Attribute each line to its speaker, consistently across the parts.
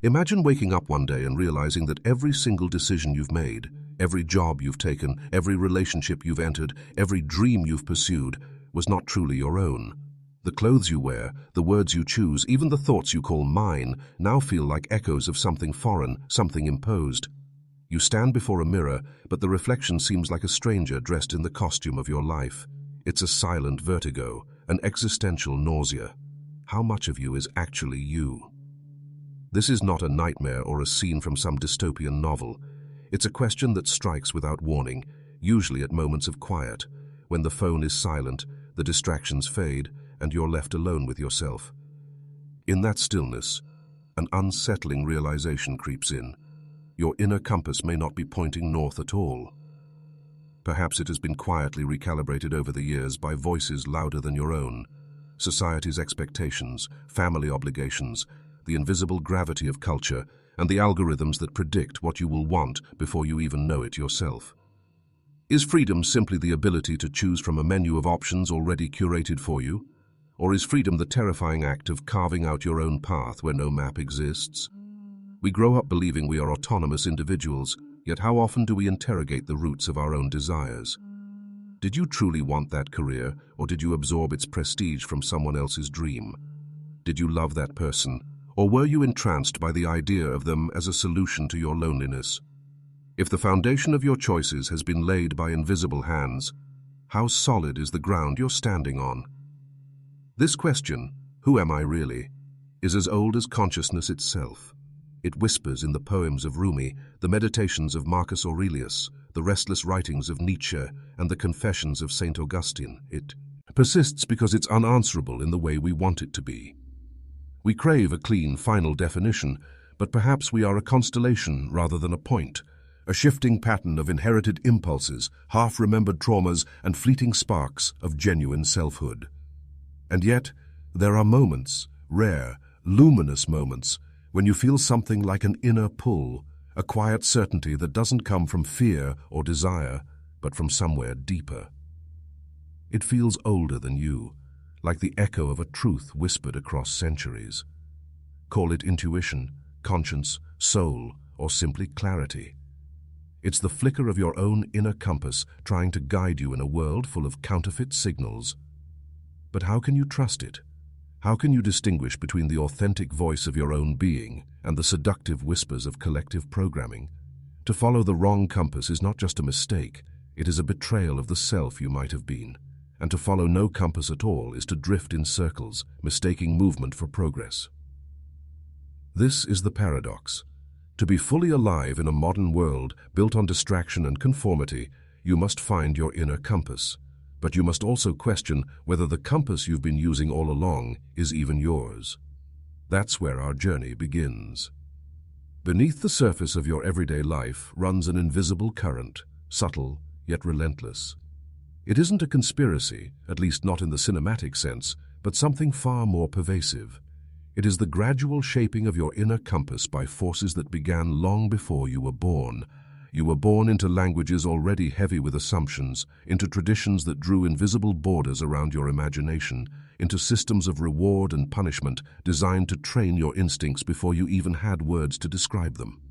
Speaker 1: Imagine waking up one day and realizing that every single decision you've made, every job you've taken, every relationship you've entered, every dream you've pursued, was not truly your own. The clothes you wear, the words you choose, even the thoughts you call mine, now feel like echoes of something foreign, something imposed. You stand before a mirror, but the reflection seems like a stranger dressed in the costume of your life. It's a silent vertigo, an existential nausea. How much of you is actually you? This is not a nightmare or a scene from some dystopian novel. It's a question that strikes without warning, usually at moments of quiet, when the phone is silent, the distractions fade, and you're left alone with yourself. In that stillness, an unsettling realization creeps in. Your inner compass may not be pointing north at all. Perhaps it has been quietly recalibrated over the years by voices louder than your own. Society's expectations, family obligations, the invisible gravity of culture, and the algorithms that predict what you will want before you even know it yourself. Is freedom simply the ability to choose from a menu of options already curated for you? Or is freedom the terrifying act of carving out your own path where no map exists? We grow up believing we are autonomous individuals, yet how often do we interrogate the roots of our own desires? Did you truly want that career, or did you absorb its prestige from someone else's dream? Did you love that person, or were you entranced by the idea of them as a solution to your loneliness? If the foundation of your choices has been laid by invisible hands, how solid is the ground you're standing on? This question, who am I really, is as old as consciousness itself. It whispers in the poems of Rumi, the meditations of Marcus Aurelius, the restless writings of Nietzsche, and the confessions of St. Augustine. It persists because it's unanswerable in the way we want it to be. We crave a clean, final definition, but perhaps we are a constellation rather than a point, a shifting pattern of inherited impulses, half-remembered traumas, and fleeting sparks of genuine selfhood. And yet, there are moments, rare, luminous moments, when you feel something like an inner pull, a quiet certainty that doesn't come from fear or desire, but from somewhere deeper. It feels older than you, like the echo of a truth whispered across centuries. Call it intuition, conscience, soul, or simply clarity. It's the flicker of your own inner compass trying to guide you in a world full of counterfeit signals. But how can you trust it? How can you distinguish between the authentic voice of your own being and the seductive whispers of collective programming? To follow the wrong compass is not just a mistake, it is a betrayal of the self you might have been. And to follow no compass at all is to drift in circles, mistaking movement for progress. This is the paradox. To be fully alive in a modern world built on distraction and conformity, you must find your inner compass. But you must also question whether the compass you've been using all along is even yours. That's where our journey begins. Beneath the surface of your everyday life runs an invisible current, subtle yet relentless. It isn't a conspiracy, at least not in the cinematic sense, but something far more pervasive. It is the gradual shaping of your inner compass by forces that began long before you were born. You were born into languages already heavy with assumptions, into traditions that drew invisible borders around your imagination, into systems of reward and punishment designed to train your instincts before you even had words to describe them.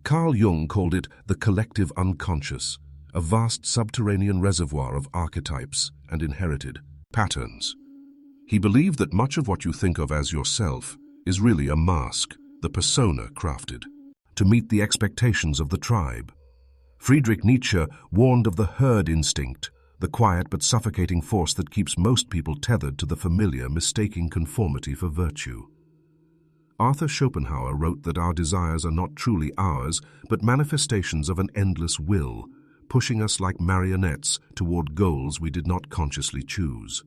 Speaker 1: Carl Jung called it the collective unconscious, a vast subterranean reservoir of archetypes and inherited patterns. He believed that much of what you think of as yourself is really a mask, the persona crafted to meet the expectations of the tribe. Friedrich Nietzsche warned of the herd instinct, the quiet but suffocating force that keeps most people tethered to the familiar, mistaking conformity for virtue. Arthur Schopenhauer wrote that our desires are not truly ours, but manifestations of an endless will, pushing us like marionettes toward goals we did not consciously choose.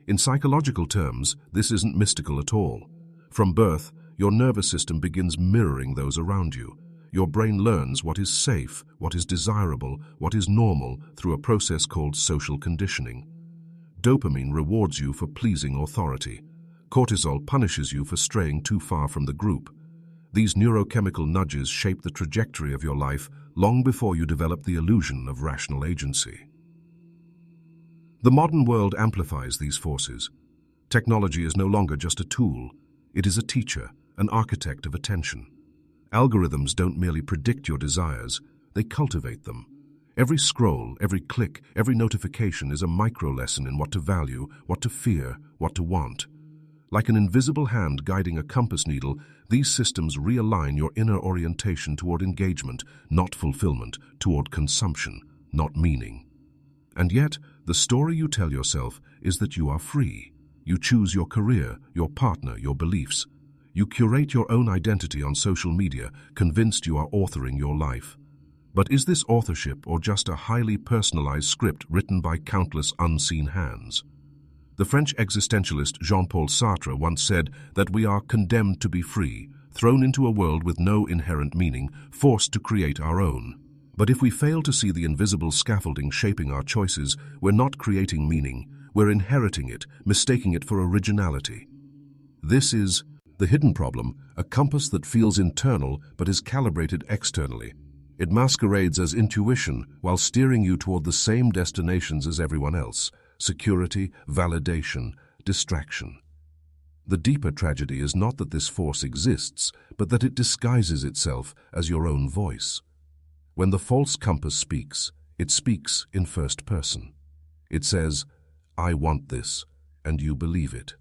Speaker 1: In psychological terms, this isn't mystical at all. From birth, your nervous system begins mirroring those around you. Your brain learns what is safe, what is desirable, what is normal through a process called social conditioning. Dopamine rewards you for pleasing authority. Cortisol punishes you for straying too far from the group. These neurochemical nudges shape the trajectory of your life long before you develop the illusion of rational agency. The modern world amplifies these forces. Technology is no longer just a tool. It is a teacher, an architect of attention. Algorithms don't merely predict your desires, they cultivate them. Every scroll, every click, every notification is a micro-lesson in what to value, what to fear, what to want. Like an invisible hand guiding a compass needle, these systems realign your inner orientation toward engagement, not fulfillment, toward consumption, not meaning. And yet, the story you tell yourself is that you are free. You choose your career, your partner, your beliefs. You curate your own identity on social media, convinced you are authoring your life. But is this authorship or just a highly personalized script written by countless unseen hands? The French existentialist Jean-Paul Sartre once said that we are condemned to be free, thrown into a world with no inherent meaning, forced to create our own. But if we fail to see the invisible scaffolding shaping our choices, we're not creating meaning, we're inheriting it, mistaking it for originality. This is the hidden problem, a compass that feels internal but is calibrated externally. It masquerades as intuition while steering you toward the same destinations as everyone else: security, validation, distraction. The deeper tragedy is not that this force exists, but that it disguises itself as your own voice. When the false compass speaks, it speaks in first person. It says, "I want this," and you believe it.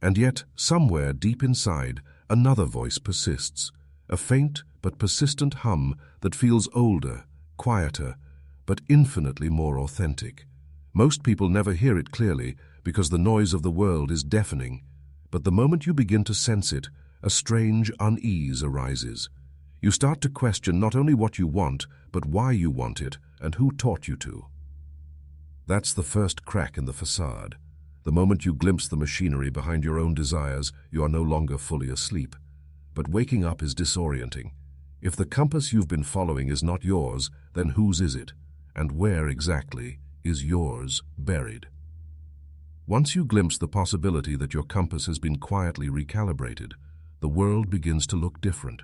Speaker 1: And yet, somewhere deep inside, another voice persists, a faint but persistent hum that feels older, quieter, but infinitely more authentic. Most people never hear it clearly because the noise of the world is deafening, but the moment you begin to sense it, a strange unease arises. You start to question not only what you want, but why you want it and who taught you to. That's the first crack in the facade. The moment you glimpse the machinery behind your own desires, you are no longer fully asleep. But waking up is disorienting. If the compass you've been following is not yours, then whose is it? And where exactly is yours buried? Once you glimpse the possibility that your compass has been quietly recalibrated, the world begins to look different.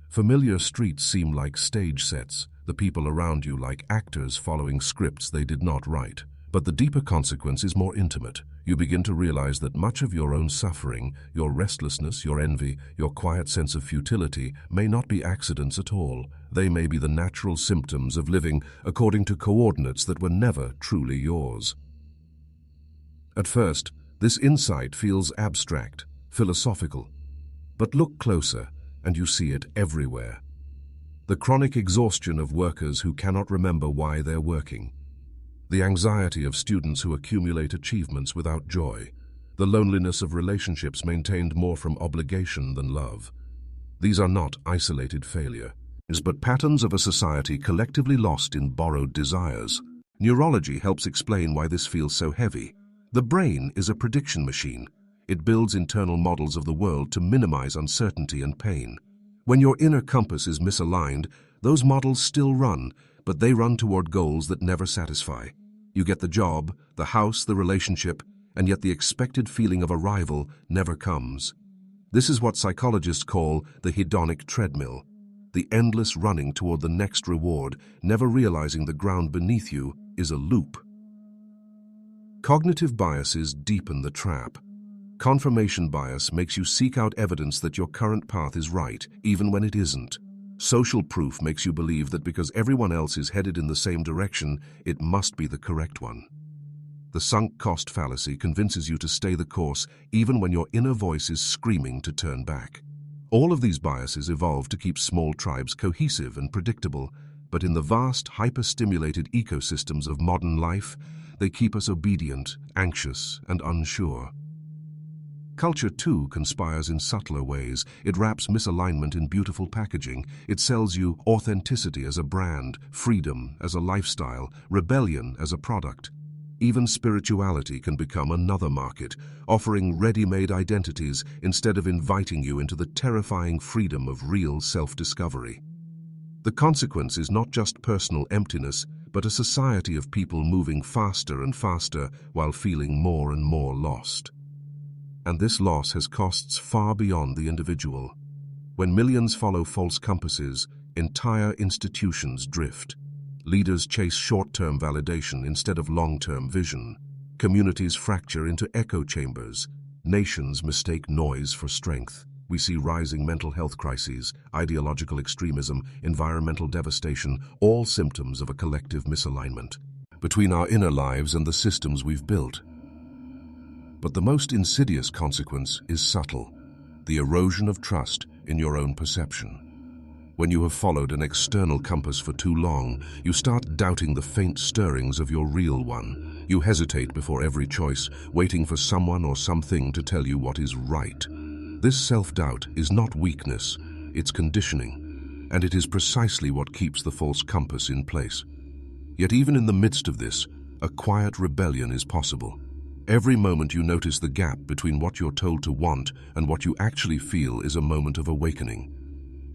Speaker 1: Familiar streets seem like stage sets, the people around you like actors following scripts they did not write. But the deeper consequence is more intimate. You begin to realize that much of your own suffering, your restlessness, your envy, your quiet sense of futility may not be accidents at all. They may be the natural symptoms of living according to coordinates that were never truly yours. At first, this insight feels abstract, philosophical. But look closer, and you see it everywhere. The chronic exhaustion of workers who cannot remember why they're working. The anxiety of students who accumulate achievements without joy. The loneliness of relationships maintained more from obligation than love. These are not isolated failures, but patterns of a society collectively lost in borrowed desires. Neurology helps explain why this feels so heavy. The brain is a prediction machine. It builds internal models of the world to minimize uncertainty and pain. When your inner compass is misaligned, those models still run, but they run toward goals that never satisfy. You get the job, the house, the relationship, and yet the expected feeling of arrival never comes. This is what psychologists call the hedonic treadmill, the endless running toward the next reward, never realizing the ground beneath you is a loop. Cognitive biases deepen the trap. Confirmation bias makes you seek out evidence that your current path is right, even when it isn't. Social proof makes you believe that because everyone else is headed in the same direction, it must be the correct one. The sunk cost fallacy convinces you to stay the course even when your inner voice is screaming to turn back. All of these biases evolved to keep small tribes cohesive and predictable, but in the vast, hyper-stimulated ecosystems of modern life, they keep us obedient, anxious, and unsure. Culture, too, conspires in subtler ways. It wraps misalignment in beautiful packaging. It sells you authenticity as a brand, freedom as a lifestyle, rebellion as a product. Even spirituality can become another market, offering ready-made identities instead of inviting you into the terrifying freedom of real self-discovery. The consequence is not just personal emptiness, but a society of people moving faster and faster while feeling more and more lost. And this loss has costs far beyond the individual. When millions follow false compasses, entire institutions drift. Leaders chase short-term validation instead of long-term vision. Communities fracture into echo chambers. Nations mistake noise for strength. We see rising mental health crises, ideological extremism, environmental devastation, all symptoms of a collective misalignment between our inner lives and the systems we've built. But the most insidious consequence is subtle, the erosion of trust in your own perception. When you have followed an external compass for too long, you start doubting the faint stirrings of your real one. You hesitate before every choice, waiting for someone or something to tell you what is right. This self-doubt is not weakness, it's conditioning, and it is precisely what keeps the false compass in place. Yet even in the midst of this, a quiet rebellion is possible. Every moment you notice the gap between what you're told to want and what you actually feel is a moment of awakening.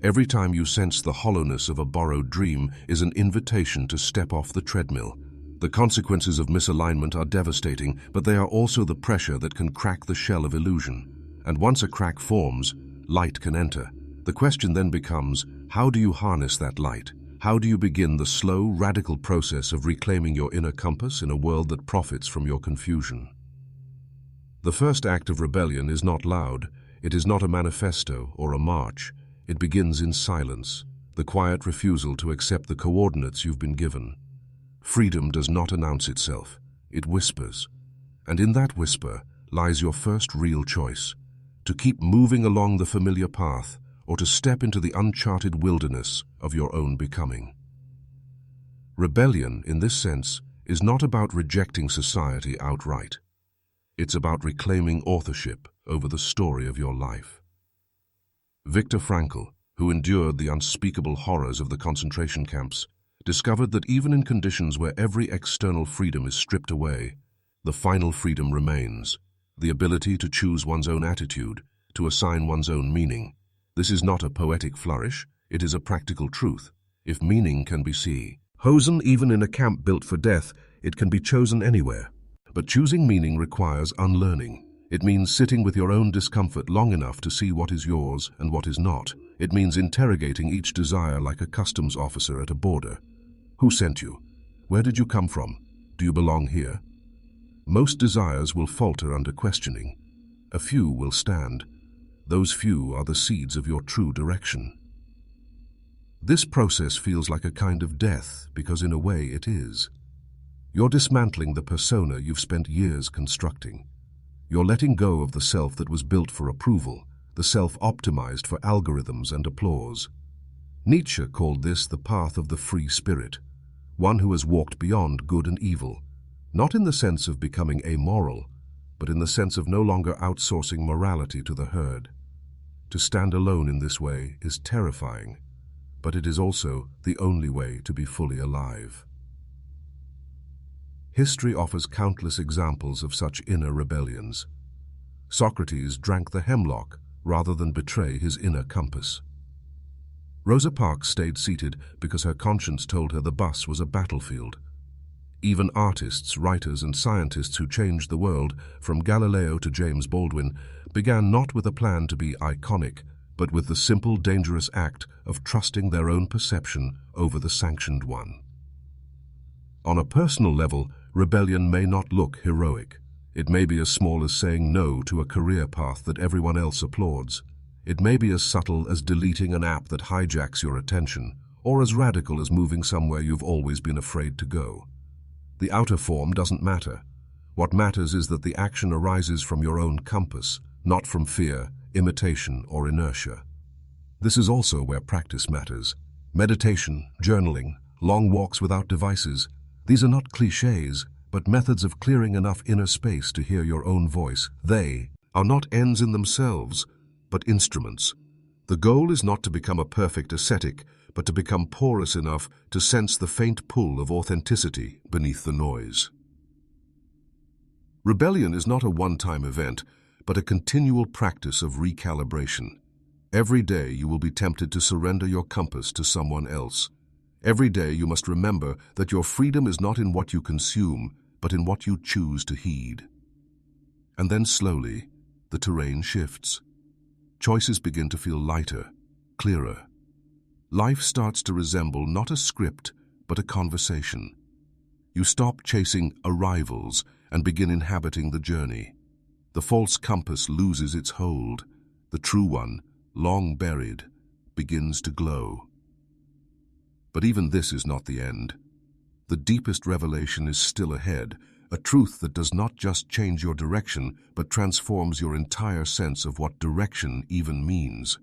Speaker 1: Every time you sense the hollowness of a borrowed dream is an invitation to step off the treadmill. The consequences of misalignment are devastating, but they are also the pressure that can crack the shell of illusion. And once a crack forms, light can enter. The question then becomes, how do you harness that light? How do you begin the slow, radical process of reclaiming your inner compass in a world that profits from your confusion? The first act of rebellion is not loud. It is not a manifesto or a march. It begins in silence, the quiet refusal to accept the coordinates you've been given. Freedom does not announce itself. It whispers. And in that whisper lies your first real choice: to keep moving along the familiar path or to step into the uncharted wilderness of your own becoming. Rebellion, in this sense, is not about rejecting society outright. It's about reclaiming authorship over the story of your life. Viktor Frankl, who endured the unspeakable horrors of the concentration camps, discovered that even in conditions where every external freedom is stripped away, the final freedom remains: the ability to choose one's own attitude, to assign one's own meaning. This is not a poetic flourish, it is a practical truth. If meaning can be chosen even in a camp built for death, it can be chosen anywhere. But choosing meaning requires unlearning. It means sitting with your own discomfort long enough to see what is yours and what is not. It means interrogating each desire like a customs officer at a border. Who sent you? Where did you come from? Do you belong here? Most desires will falter under questioning. A few will stand. Those few are the seeds of your true direction. This process feels like a kind of death because in a way it is. You're dismantling the persona you've spent years constructing. You're letting go of the self that was built for approval, the self optimized for algorithms and applause. Nietzsche called this the path of the free spirit, one who has walked beyond good and evil, not in the sense of becoming amoral, but in the sense of no longer outsourcing morality to the herd. To stand alone in this way is terrifying, but it is also the only way to be fully alive. History offers countless examples of such inner rebellions. Socrates drank the hemlock rather than betray his inner compass. Rosa Parks stayed seated because her conscience told her the bus was a battlefield. Even artists, writers, and scientists who changed the world, from Galileo to James Baldwin, began not with a plan to be iconic, but with the simple, dangerous act of trusting their own perception over the sanctioned one. On a personal level, rebellion may not look heroic. It may be as small as saying no to a career path that everyone else applauds. It may be as subtle as deleting an app that hijacks your attention, or as radical as moving somewhere you've always been afraid to go. The outer form doesn't matter. What matters is that the action arises from your own compass, not from fear, imitation, or inertia. This is also where practice matters. Meditation, journaling, long walks without devices, these are not cliches, but methods of clearing enough inner space to hear your own voice. They are not ends in themselves, but instruments. The goal is not to become a perfect ascetic, but to become porous enough to sense the faint pull of authenticity beneath the noise. Rebellion is not a one-time event, but a continual practice of recalibration. Every day you will be tempted to surrender your compass to someone else. Every day you must remember that your freedom is not in what you consume, but in what you choose to heed. And then slowly, the terrain shifts. Choices begin to feel lighter, clearer. Life starts to resemble not a script, but a conversation. You stop chasing arrivals and begin inhabiting the journey. The false compass loses its hold. The true one, long buried, begins to glow. But even this is not the end. The deepest revelation is still ahead, a truth that does not just change your direction, but transforms your entire sense of what direction even means.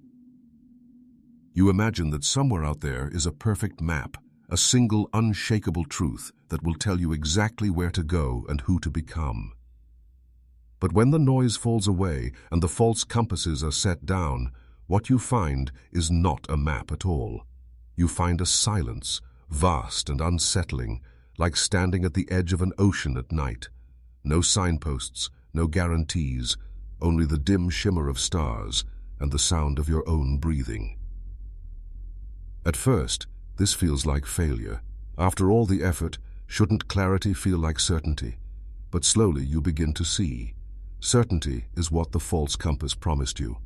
Speaker 1: You imagine that somewhere out there is a perfect map, a single unshakable truth that will tell you exactly where to go and who to become. But when the noise falls away and the false compasses are set down, what you find is not a map at all. You find a silence, vast and unsettling, like standing at the edge of an ocean at night. No signposts, no guarantees, only the dim shimmer of stars and the sound of your own breathing. At first, this feels like failure. After all the effort, shouldn't clarity feel like certainty? But slowly you begin to see. Certainty is what the false compass promised you.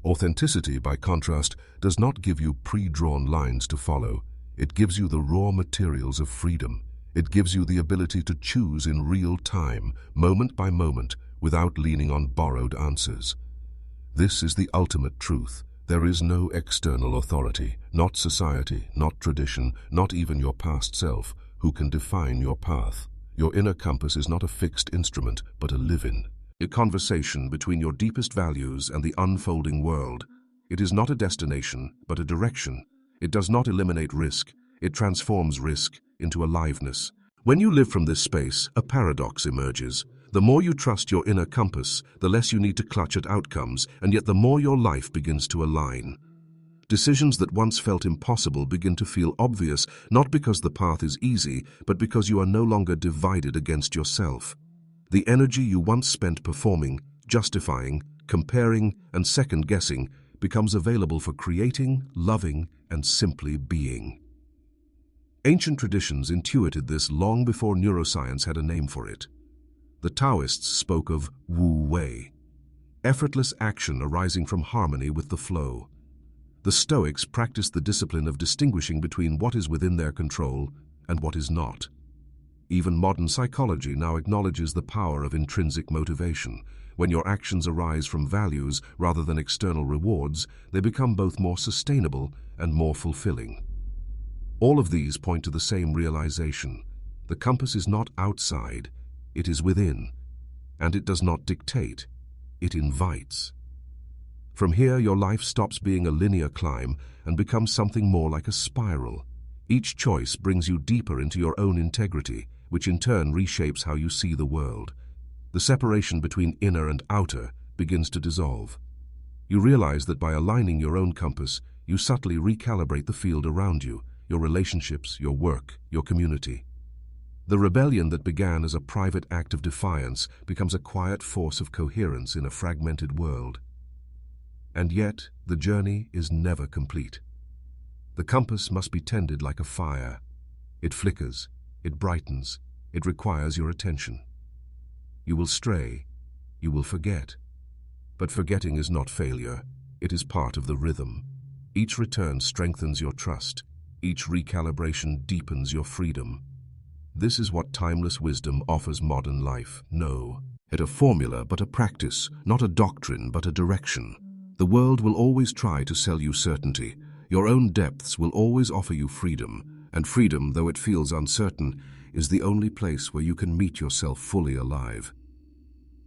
Speaker 1: Authenticity, by contrast, does not give you pre-drawn lines to follow. It gives you the raw materials of freedom. It gives you the ability to choose in real time, moment by moment, without leaning on borrowed answers. This is the ultimate truth. There is no external authority, not society, not tradition, not even your past self, who can define your path. Your inner compass is not a fixed instrument, but a live-in. A conversation between your deepest values and the unfolding world. It is not a destination, but a direction. It does not eliminate risk. It transforms risk into aliveness. When you live from this space, a paradox emerges. The more you trust your inner compass, the less you need to clutch at outcomes, and yet the more your life begins to align. Decisions that once felt impossible begin to feel obvious, not because the path is easy, but because you are no longer divided against yourself. The energy you once spent performing, justifying, comparing, and second-guessing becomes available for creating, loving, and simply being. Ancient traditions intuited this long before neuroscience had a name for it. The Taoists spoke of Wu Wei, effortless action arising from harmony with the flow. The Stoics practiced the discipline of distinguishing between what is within their control and what is not. Even modern psychology now acknowledges the power of intrinsic motivation. When your actions arise from values rather than external rewards, they become both more sustainable and more fulfilling. All of these point to the same realization. The compass is not outside, it is within. And it does not dictate, it invites. From here, your life stops being a linear climb and becomes something more like a spiral. Each choice brings you deeper into your own integrity, which in turn reshapes how you see the world. The separation between inner and outer begins to dissolve. You realize that by aligning your own compass, you subtly recalibrate the field around you, your relationships, your work, your community. The rebellion that began as a private act of defiance becomes a quiet force of coherence in a fragmented world. And yet, the journey is never complete. The compass must be tended like a fire. It flickers, it brightens, it requires your attention. You will stray, you will forget. But forgetting is not failure, it is part of the rhythm. Each return strengthens your trust, each recalibration deepens your freedom. This is what timeless wisdom offers modern life. No, not a formula, but a practice, not a doctrine, but a direction. The world will always try to sell you certainty. Your own depths will always offer you freedom, and freedom, though it feels uncertain, is the only place where you can meet yourself fully alive.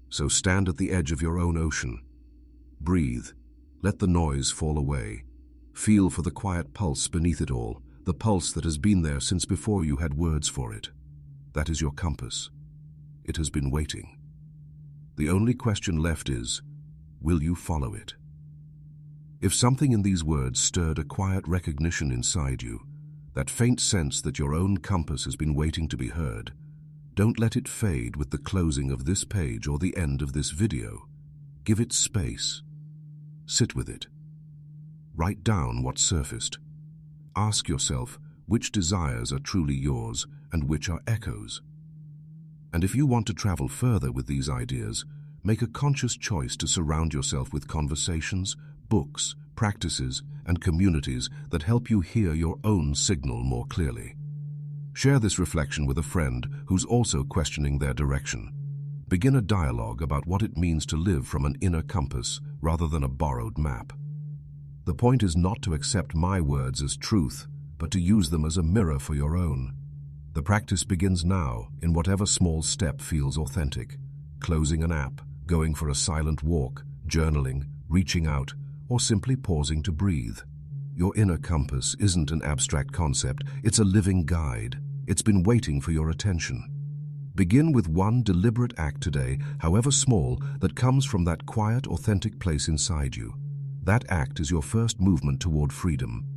Speaker 1: So stand at the edge of your own ocean. Breathe. Let the noise fall away. Feel for the quiet pulse beneath it all, the pulse that has been there since before you had words for it. That is your compass. It has been waiting. The only question left is, will you follow it? If something in these words stirred a quiet recognition inside you, that faint sense that your own compass has been waiting to be heard, don't let it fade with the closing of this page or the end of this video. Give it space. Sit with it. Write down what surfaced. Ask yourself which desires are truly yours and which are echoes. And if you want to travel further with these ideas, make a conscious choice to surround yourself with conversations, books, practices, and communities that help you hear your own signal more clearly. Share this reflection with a friend who's also questioning their direction. Begin a dialogue about what it means to live from an inner compass rather than a borrowed map. The point is not to accept my words as truth, but to use them as a mirror for your own. The practice begins now, in whatever small step feels authentic. Closing an app, going for a silent walk, journaling, reaching out, or simply pausing to breathe. Your inner compass isn't an abstract concept, it's a living guide. It's been waiting for your attention. Begin with one deliberate act today, however small, that comes from that quiet, authentic place inside you. That act is your first movement toward freedom.